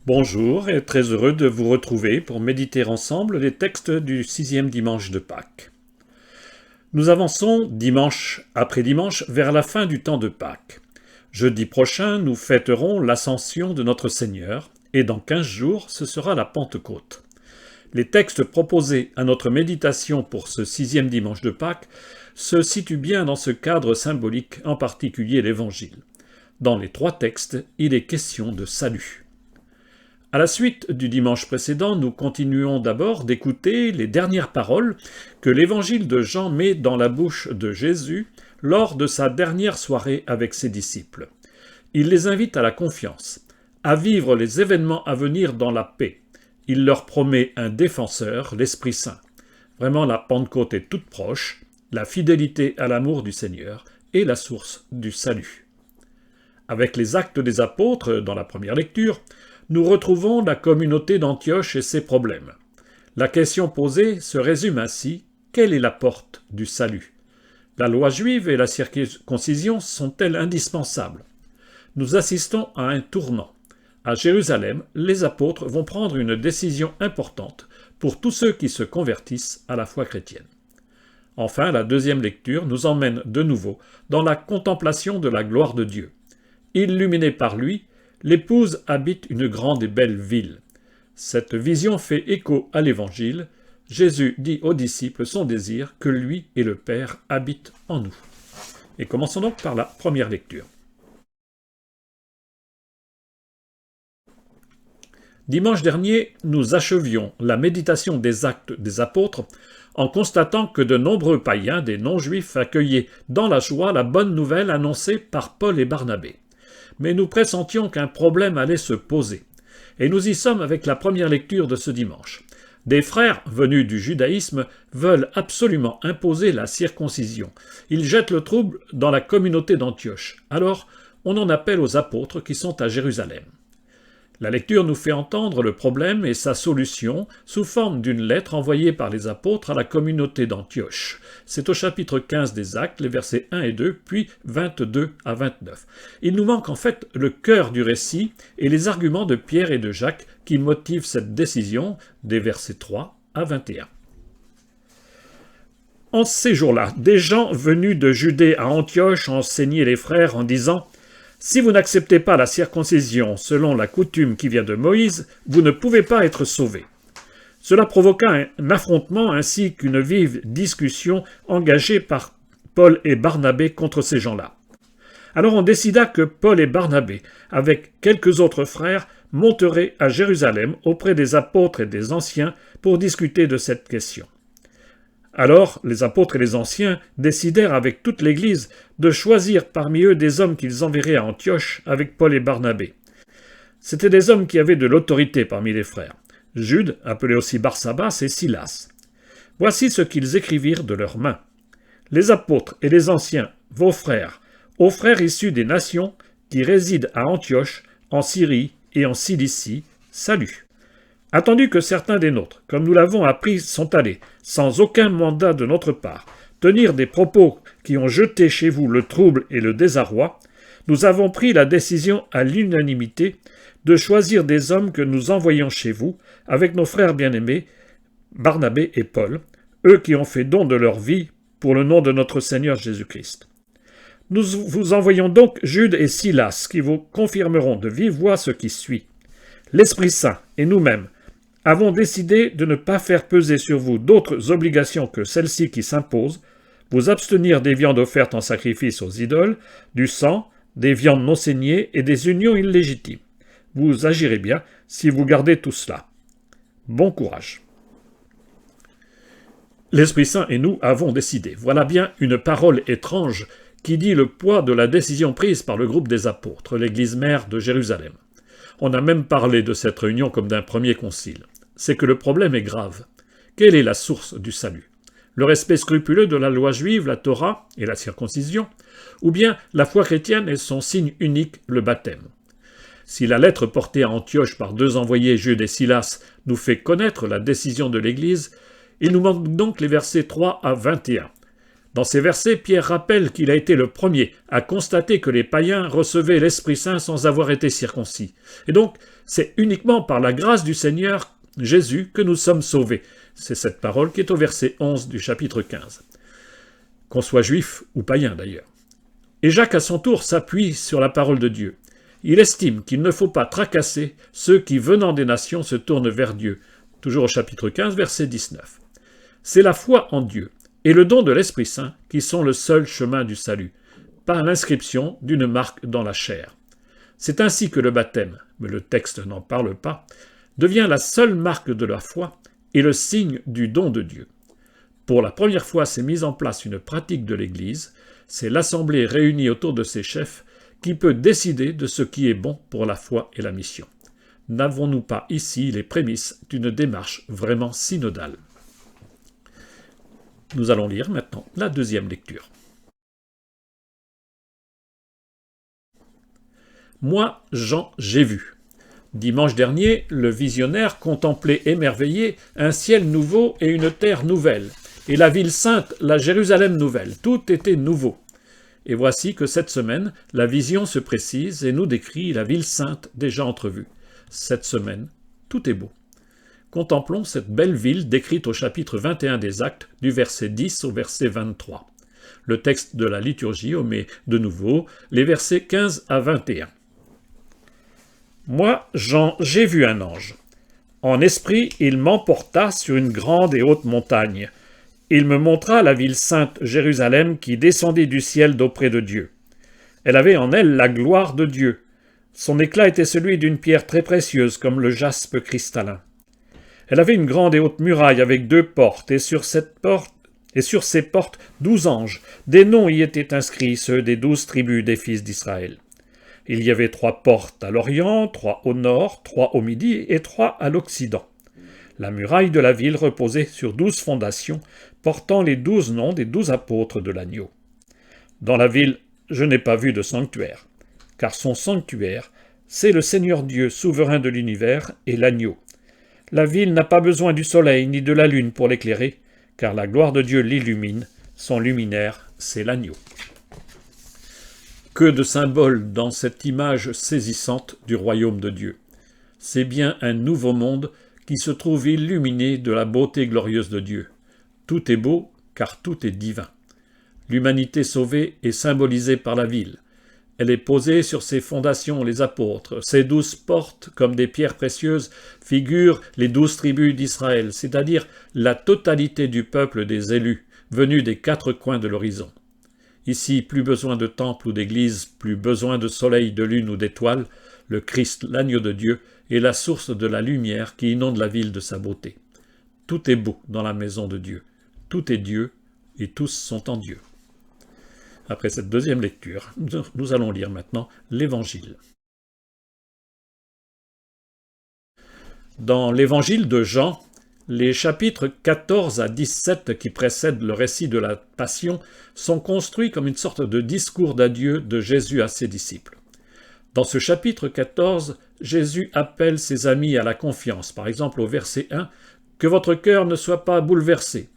Bonjour et très heureux de vous retrouver pour méditer ensemble les textes du 6e dimanche de Pâques. Nous avançons dimanche après dimanche vers la fin du temps de Pâques. Jeudi prochain, nous fêterons l'ascension de notre Seigneur et dans 15 jours, ce sera la Pentecôte. Les textes proposés à notre méditation pour ce 6e dimanche de Pâques se situent bien dans ce cadre symbolique, en particulier l'Évangile. Dans les 3 textes, il est question de salut. À la suite du dimanche précédent, nous continuons d'abord d'écouter les dernières paroles que l'Évangile de Jean met dans la bouche de Jésus lors de sa dernière soirée avec ses disciples. Il les invite à la confiance, à vivre les événements à venir dans la paix. Il leur promet un défenseur, l'Esprit Saint. Vraiment, la Pentecôte est toute proche, la fidélité à l'amour du Seigneur est la source du salut. Avec les actes des apôtres, dans la première lecture, nous retrouvons la communauté d'Antioche et ses problèmes. La question posée se résume ainsi: quelle est la porte du salut? La loi juive et la circoncision sont-elles indispensables? Nous assistons à un tournant. À Jérusalem, les apôtres vont prendre une décision importante pour tous ceux qui se convertissent à la foi chrétienne. Enfin, la deuxième lecture nous emmène de nouveau dans la contemplation de la gloire de Dieu. Illuminée par lui, l'épouse habite une grande et belle ville. Cette vision fait écho à l'Évangile. Jésus dit aux disciples son désir que lui et le Père habitent en nous. Et commençons donc par la première lecture. Dimanche dernier, nous achevions la méditation des actes des apôtres en constatant que de nombreux païens, des non-juifs, accueillaient dans la joie la bonne nouvelle annoncée par Paul et Barnabé. Mais nous pressentions qu'un problème allait se poser. Et nous y sommes avec la première lecture de ce dimanche. Des frères venus du judaïsme veulent absolument imposer la circoncision. Ils jettent le trouble dans la communauté d'Antioche. Alors, on en appelle aux apôtres qui sont à Jérusalem. La lecture nous fait entendre le problème et sa solution sous forme d'une lettre envoyée par les apôtres à la communauté d'Antioche. C'est au chapitre 15 des Actes, les versets 1 et 2, puis 22 à 29. Il nous manque en fait le cœur du récit et les arguments de Pierre et de Jacques qui motivent cette décision, des versets 3 à 21. En ces jours-là, des gens venus de Judée à Antioche enseignaient les frères en disant: si vous n'acceptez pas la circoncision selon la coutume qui vient de Moïse, vous ne pouvez pas être sauvés. Cela provoqua un affrontement ainsi qu'une vive discussion engagée par Paul et Barnabé contre ces gens-là. Alors on décida que Paul et Barnabé, avec quelques autres frères, monteraient à Jérusalem auprès des apôtres et des anciens pour discuter de cette question. Alors, les apôtres et les anciens décidèrent avec toute l'Église de choisir parmi eux des hommes qu'ils enverraient à Antioche avec Paul et Barnabé. C'étaient des hommes qui avaient de l'autorité parmi les frères: Jude, appelé aussi Barsabas, et Silas. Voici ce qu'ils écrivirent de leurs mains. Les apôtres et les anciens, vos frères, aux frères issus des nations qui résident à Antioche, en Syrie et en Cilicie, salut. Attendu que certains des nôtres, comme nous l'avons appris, sont allés, sans aucun mandat de notre part, tenir des propos qui ont jeté chez vous le trouble et le désarroi, nous avons pris la décision à l'unanimité de choisir des hommes que nous envoyons chez vous, avec nos frères bien-aimés, Barnabé et Paul, eux qui ont fait don de leur vie pour le nom de notre Seigneur Jésus-Christ. Nous vous envoyons donc Jude et Silas, qui vous confirmeront de vive voix ce qui suit. L'Esprit Saint et nous-mêmes avons décidé de ne pas faire peser sur vous d'autres obligations que celles-ci qui s'imposent: vous abstenir des viandes offertes en sacrifice aux idoles, du sang, des viandes non saignées et des unions illégitimes. Vous agirez bien si vous gardez tout cela. Bon courage. L'Esprit Saint et nous avons décidé. Voilà bien une parole étrange qui dit le poids de la décision prise par le groupe des apôtres, l'église mère de Jérusalem. On a même parlé de cette réunion comme d'un premier concile. C'est que le problème est grave. Quelle est la source du salut? Le respect scrupuleux de la loi juive, la Torah et la circoncision, ou bien la foi chrétienne et son signe unique, le baptême? Si la lettre portée à Antioche par 2 envoyés, Jude et Silas, nous fait connaître la décision de l'Église, il nous manque donc les versets 3 à 21. Dans ces versets, Pierre rappelle qu'il a été le premier à constater que les païens recevaient l'Esprit Saint sans avoir été circoncis. Et donc, c'est uniquement par la grâce du Seigneur Jésus que nous sommes sauvés. C'est cette parole qui est au verset 11 du chapitre 15. Qu'on soit juif ou païen d'ailleurs. Et Jacques, à son tour, s'appuie sur la parole de Dieu. Il estime qu'il ne faut pas tracasser ceux qui, venant des nations, se tournent vers Dieu. Toujours au chapitre 15, verset 19. C'est la foi en Dieu et le don de l'Esprit Saint qui sont le seul chemin du salut, pas l'inscription d'une marque dans la chair. C'est ainsi que le baptême, mais le texte n'en parle pas, devient la seule marque de la foi et le signe du don de Dieu. Pour la première fois s'est mise en place une pratique de l'Église, c'est l'Assemblée réunie autour de ses chefs qui peut décider de ce qui est bon pour la foi et la mission. N'avons-nous pas ici les prémices d'une démarche vraiment synodale? Nous allons lire maintenant la deuxième lecture. Moi, Jean, j'ai vu. Dimanche dernier, le visionnaire contemplait émerveillé un ciel nouveau et une terre nouvelle, et la ville sainte, la Jérusalem nouvelle. Tout était nouveau. Et voici que cette semaine, la vision se précise et nous décrit la ville sainte déjà entrevue. Cette semaine, tout est beau. Contemplons cette belle ville décrite au chapitre 21 des Actes, du verset 10 au verset 23. Le texte de la liturgie omet de nouveau les versets 15 à 21. Moi, Jean, j'ai vu un ange. En esprit, il m'emporta sur une grande et haute montagne. Il me montra la ville sainte Jérusalem qui descendait du ciel d'auprès de Dieu. Elle avait en elle la gloire de Dieu. Son éclat était celui d'une pierre très précieuse comme le jaspe cristallin. Elle avait une grande et haute muraille avec 2 portes, et sur ces portes 12 anges. Des noms y étaient inscrits, ceux des 12 tribus des fils d'Israël. Il y avait 3 portes à l'Orient, 3 au nord, 3 au midi et 3 à l'Occident. La muraille de la ville reposait sur 12 fondations, portant les 12 noms des 12 apôtres de l'agneau. Dans la ville, je n'ai pas vu de sanctuaire, car son sanctuaire, c'est le Seigneur Dieu, souverain de l'univers, et l'agneau. La ville n'a pas besoin du soleil ni de la lune pour l'éclairer, car la gloire de Dieu l'illumine, son luminaire, c'est l'agneau. Que de symboles dans cette image saisissante du royaume de Dieu. C'est bien un nouveau monde qui se trouve illuminé de la beauté glorieuse de Dieu. Tout est beau, car tout est divin. L'humanité sauvée est symbolisée par la ville. Elle est posée sur ses fondations, les apôtres. Ses 12 portes, comme des pierres précieuses, figurent les 12 tribus d'Israël, c'est-à-dire la totalité du peuple des élus, venus des 4 coins de l'horizon. Ici, plus besoin de temple ou d'église, plus besoin de soleil, de lune ou d'étoiles. Le Christ, l'agneau de Dieu, est la source de la lumière qui inonde la ville de sa beauté. Tout est beau dans la maison de Dieu. Tout est Dieu, et tous sont en Dieu. Après cette deuxième lecture, nous allons lire maintenant l'Évangile. Dans l'Évangile de Jean, les chapitres 14 à 17 qui précèdent le récit de la Passion sont construits comme une sorte de discours d'adieu de Jésus à ses disciples. Dans ce chapitre 14, Jésus appelle ses amis à la confiance, par exemple au verset 1, « Que votre cœur ne soit pas bouleversé ».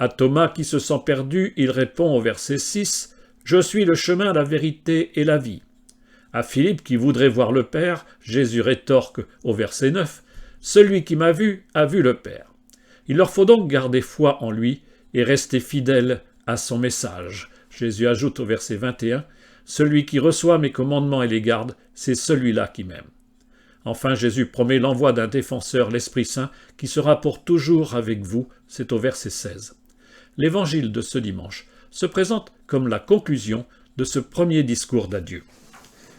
À Thomas qui se sent perdu, il répond au verset 6, « Je suis le chemin, la vérité et la vie ». À Philippe qui voudrait voir le Père, Jésus rétorque au verset 9, « Celui qui m'a vu a vu le Père ». Il leur faut donc garder foi en lui et rester fidèle à son message. Jésus ajoute au verset 21, « Celui qui reçoit mes commandements et les garde, c'est celui-là qui m'aime ». Enfin, Jésus promet l'envoi d'un défenseur, l'Esprit Saint, qui sera pour toujours avec vous, c'est au verset 16. L'évangile de ce dimanche se présente comme la conclusion de ce premier discours d'adieu.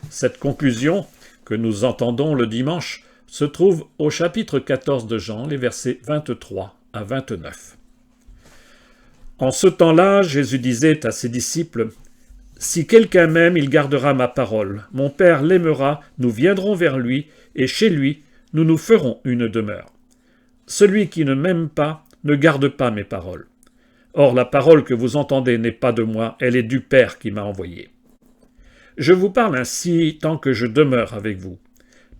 Cette conclusion, que nous entendons le dimanche, se trouve au chapitre 14 de Jean, les versets 23 à 29. En ce temps-là, Jésus disait à ses disciples, « Si quelqu'un m'aime, il gardera ma parole. Mon Père l'aimera, nous viendrons vers lui, et chez lui, nous nous ferons une demeure. Celui qui ne m'aime pas ne garde pas mes paroles. Or, la parole que vous entendez n'est pas de moi, elle est du Père qui m'a envoyé. Je vous parle ainsi tant que je demeure avec vous.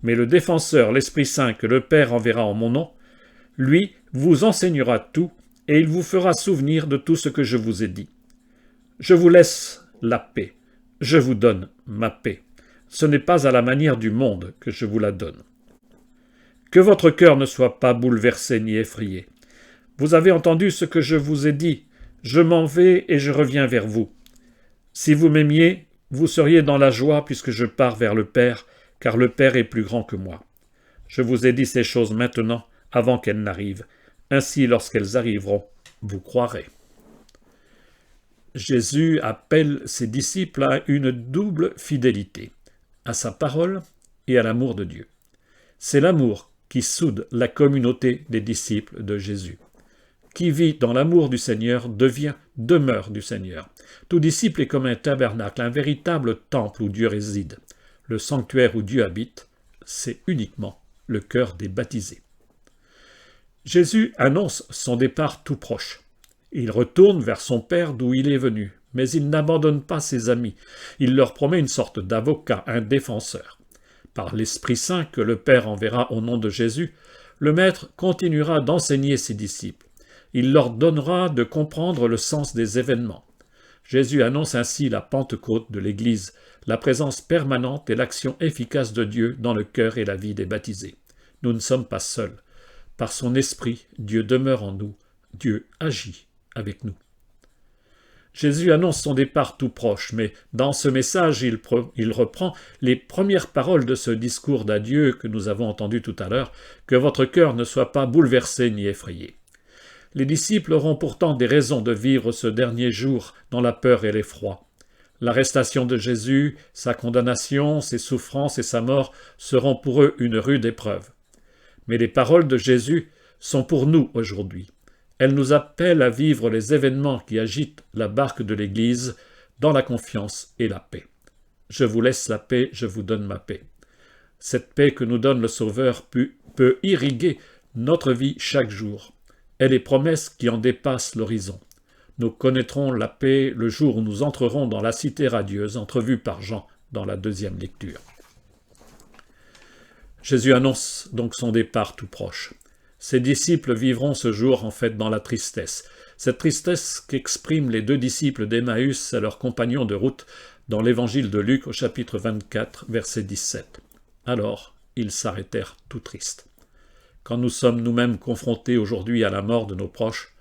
Mais le défenseur, l'Esprit Saint, que le Père enverra en mon nom, lui vous enseignera tout, et il vous fera souvenir de tout ce que je vous ai dit. Je vous laisse la paix, je vous donne ma paix. Ce n'est pas à la manière du monde que je vous la donne. Que votre cœur ne soit pas bouleversé ni effrayé. Vous avez entendu ce que je vous ai dit. Je m'en vais et je reviens vers vous. Si vous m'aimiez, vous seriez dans la joie puisque je pars vers le Père, car le Père est plus grand que moi. Je vous ai dit ces choses maintenant, avant qu'elles n'arrivent. Ainsi, lorsqu'elles arriveront, vous croirez. Jésus appelle ses disciples à une double fidélité, à sa parole et à l'amour de Dieu. C'est l'amour qui soude la communauté des disciples de Jésus. Qui vit dans l'amour du Seigneur devient demeure du Seigneur. Tout disciple est comme un tabernacle, un véritable temple où Dieu réside. Le sanctuaire où Dieu habite, c'est uniquement le cœur des baptisés. Jésus annonce son départ tout proche. Il retourne vers son Père d'où il est venu, mais il n'abandonne pas ses amis. Il leur promet une sorte d'avocat, un défenseur. Par l'Esprit Saint que le Père enverra au nom de Jésus, le Maître continuera d'enseigner ses disciples. Il leur donnera de comprendre le sens des événements. Jésus annonce ainsi la Pentecôte de l'Église, la présence permanente et l'action efficace de Dieu dans le cœur et la vie des baptisés. Nous ne sommes pas seuls. Par son Esprit, Dieu demeure en nous. Dieu agit avec nous. Jésus annonce son départ tout proche, mais dans ce message, il reprend les premières paroles de ce discours d'adieu que nous avons entendu tout à l'heure, « Que votre cœur ne soit pas bouleversé ni effrayé ». Les disciples auront pourtant des raisons de vivre ce dernier jour dans la peur et l'effroi. L'arrestation de Jésus, sa condamnation, ses souffrances et sa mort seront pour eux une rude épreuve. Mais les paroles de Jésus sont pour nous aujourd'hui. Elles nous appellent à vivre les événements qui agitent la barque de l'Église dans la confiance et la paix. Je vous laisse la paix, je vous donne ma paix. Cette paix que nous donne le Sauveur peut irriguer notre vie chaque jour. Elle est promesse qui en dépasse l'horizon. Nous connaîtrons la paix le jour où nous entrerons dans la cité radieuse, entrevue par Jean dans la 2e lecture. Jésus annonce donc son départ tout proche. Ses disciples vivront ce jour en fait dans la tristesse. Cette tristesse qu'expriment les 2 disciples d'Emmaüs à leurs compagnons de route dans l'évangile de Luc au chapitre 24, verset 17. Alors, ils s'arrêtèrent tout tristes. Quand nous sommes nous-mêmes confrontés aujourd'hui à la mort de nos proches,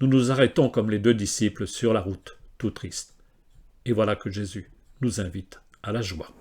nous nous arrêtons comme les 2 disciples sur la route, tout tristes. Et voilà que Jésus nous invite à la joie.